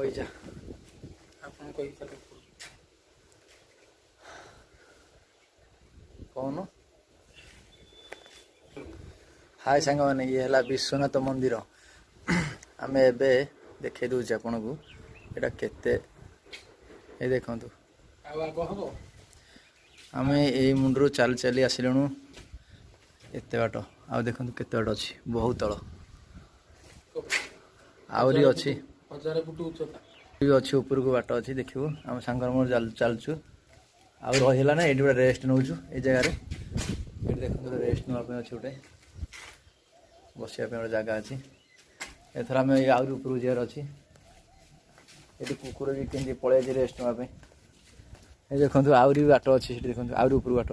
କହିଯା ଆପଣ କହିଯା କହୁନ। हाय सांग मैंने ये है विश्वनाथ मंदिर आम ए देखई दूचे आपन को यहाँ केते देखु आम यही मुंडू चली चली आसलुँ एत बाट आ देखु केते बाट अच्छी बहुत तल आहरी अच्छी अच्छी ऊपर को बाट अच्छी देखिए आम सांगर मोर चलचु आ रहीला ना ये गोटे रेस्ट नौ ये जगार ये देख रेस्ट नापी अच्छे गोटे बसिया गोटे जगह अच्छी एथर आम आहरी ऊपर जीवार अच्छी ये कुकुर भी कमी पलि रेस्ट नापी ये देखो आहरी बाट अच्छी देखो आहरी ऊपर बाट।